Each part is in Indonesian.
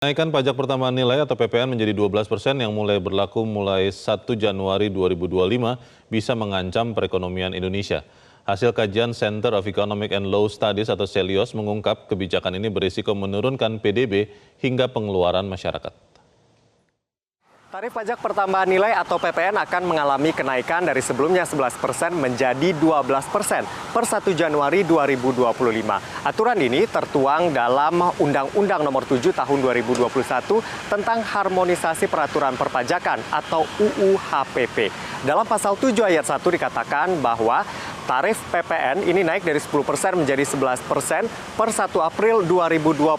Kenaikan pajak pertambahan nilai atau PPN menjadi 12% yang mulai berlaku mulai 1 Januari 2025 bisa mengancam perekonomian Indonesia. Hasil kajian Center of Economic and Law Studies atau CELIOS mengungkap kebijakan ini berisiko menurunkan PDB hingga pengeluaran masyarakat. Tarif pajak pertambahan nilai atau PPN akan mengalami kenaikan dari sebelumnya 11% menjadi 12% per 1 Januari 2025. Aturan ini tertuang dalam Undang-Undang Nomor 7 Tahun 2021 tentang Harmonisasi Peraturan Perpajakan atau UU HPP. Dalam pasal 7 ayat 1 dikatakan bahwa tarif PPN ini naik dari 10% menjadi 11% per 1 April 2022.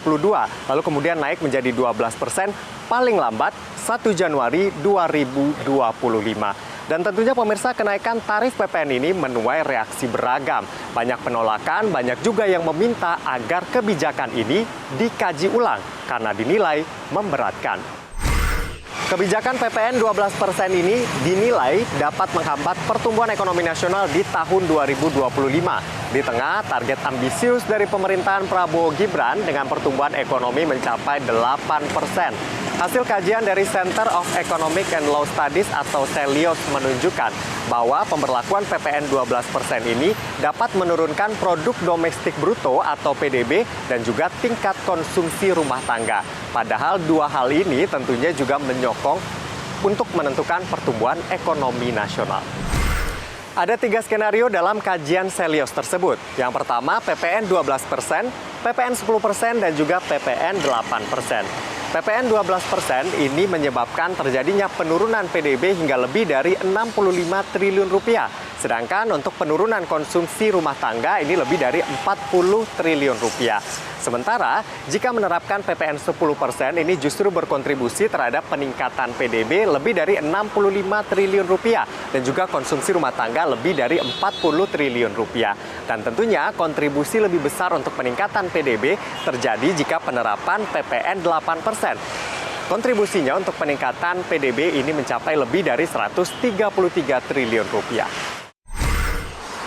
Lalu kemudian naik menjadi 12% paling lambat 1 Januari 2025. Dan tentunya pemirsa, kenaikan tarif PPN ini menuai reaksi beragam. Banyak penolakan, banyak juga yang meminta agar kebijakan ini dikaji ulang karena dinilai memberatkan. Kebijakan PPN 12% ini dinilai dapat menghambat pertumbuhan ekonomi nasional di tahun 2025. Di tengah target ambisius dari pemerintahan Prabowo Gibran dengan pertumbuhan ekonomi mencapai 8%. Hasil kajian dari Center of Economic and Law Studies atau CELIOS menunjukkan bahwa pemberlakuan PPN 12% ini dapat menurunkan produk domestik bruto atau PDB dan juga tingkat konsumsi rumah tangga. Padahal dua hal ini tentunya juga menyokong untuk menentukan pertumbuhan ekonomi nasional. Ada 3 skenario dalam kajian CELIOS tersebut. Yang pertama, PPN 12%, PPN 10%, dan juga PPN 8%. PPN 12% ini menyebabkan terjadinya penurunan PDB hingga lebih dari 65 triliun rupiah. Sedangkan untuk penurunan konsumsi rumah tangga ini lebih dari 40 triliun rupiah. Sementara jika menerapkan PPN 10% ini justru berkontribusi terhadap peningkatan PDB lebih dari 65 triliun rupiah dan juga konsumsi rumah tangga lebih dari 40 triliun rupiah. Dan tentunya kontribusi lebih besar untuk peningkatan PDB terjadi jika penerapan PPN 8%. Kontribusinya untuk peningkatan PDB ini mencapai lebih dari 133 triliun rupiah.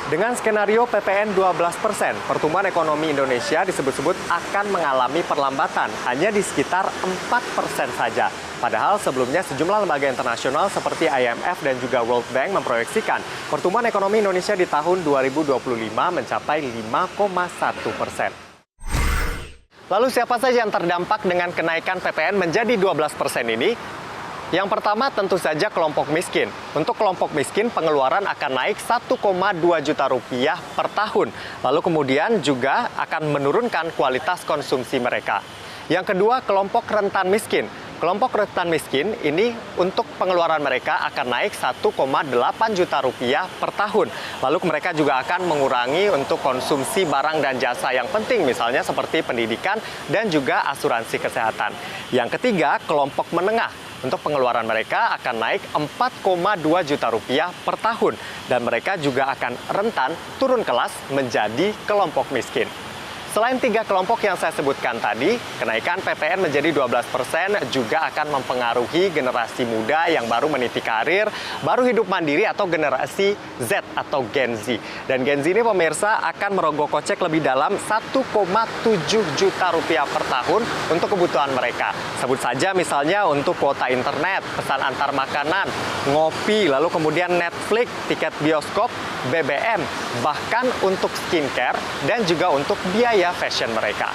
Dengan skenario PPN 12%, pertumbuhan ekonomi Indonesia disebut-sebut akan mengalami perlambatan hanya di sekitar 4% saja. Padahal sebelumnya sejumlah lembaga internasional seperti IMF dan juga World Bank memproyeksikan pertumbuhan ekonomi Indonesia di tahun 2025 mencapai 5,1%. Lalu siapa saja yang terdampak dengan kenaikan PPN menjadi 12% ini? Yang pertama tentu saja kelompok miskin. Untuk kelompok miskin pengeluaran akan naik 1,2 juta rupiah per tahun. Lalu kemudian juga akan menurunkan kualitas konsumsi mereka. Yang kedua kelompok rentan miskin. Kelompok rentan miskin ini untuk pengeluaran mereka akan naik 1,8 juta rupiah per tahun. Lalu mereka juga akan mengurangi untuk konsumsi barang dan jasa yang penting misalnya seperti pendidikan dan juga asuransi kesehatan. Yang ketiga kelompok menengah. Untuk pengeluaran mereka akan naik 4,2 juta rupiah per tahun. Dan mereka juga akan rentan turun kelas menjadi kelompok miskin. Selain 3 kelompok yang saya sebutkan tadi, kenaikan PPN menjadi 12% juga akan mempengaruhi generasi muda yang baru meniti karir, baru hidup mandiri atau generasi Z atau Gen Z. Dan Gen Z ini pemirsa akan merogoh kocek lebih dalam 1,7 juta rupiah per tahun untuk kebutuhan mereka. Sebut saja misalnya untuk kuota internet, pesan antar makanan, ngopi, lalu kemudian Netflix, tiket bioskop, BBM, bahkan untuk skincare dan juga untuk biaya fashion mereka.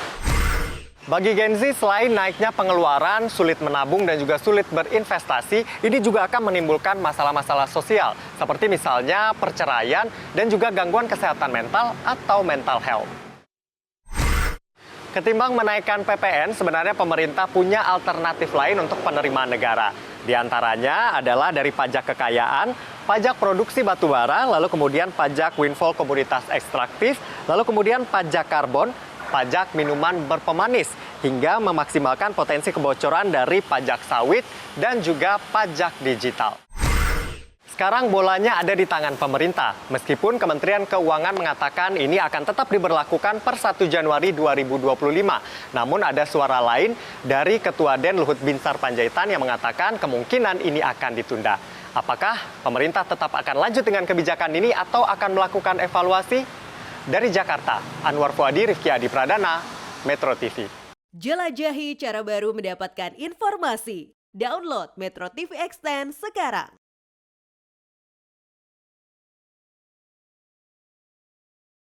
Bagi Gen Z, selain naiknya pengeluaran, sulit menabung dan juga sulit berinvestasi, ini juga akan menimbulkan masalah-masalah sosial, seperti misalnya perceraian dan juga gangguan kesehatan mental atau mental health. Ketimbang menaikkan PPN, sebenarnya pemerintah punya alternatif lain untuk penerimaan negara. Di antaranya adalah dari pajak kekayaan, pajak produksi batubara, lalu kemudian pajak windfall komoditas ekstraktif, lalu kemudian pajak karbon, pajak minuman berpemanis, hingga memaksimalkan potensi kebocoran dari pajak sawit dan juga pajak digital. Sekarang bolanya ada di tangan pemerintah. Meskipun Kementerian Keuangan mengatakan ini akan tetap diberlakukan per 1 Januari 2025. Namun ada suara lain dari Ketua DEN Luhut Binsar Panjaitan yang mengatakan kemungkinan ini akan ditunda. Apakah pemerintah tetap akan lanjut dengan kebijakan ini atau akan melakukan evaluasi? Dari Jakarta, Anwar Fuadi, Rifki Adi Pradana, Metro TV. Jelajahi cara baru mendapatkan informasi. Download Metro TV Extend sekarang.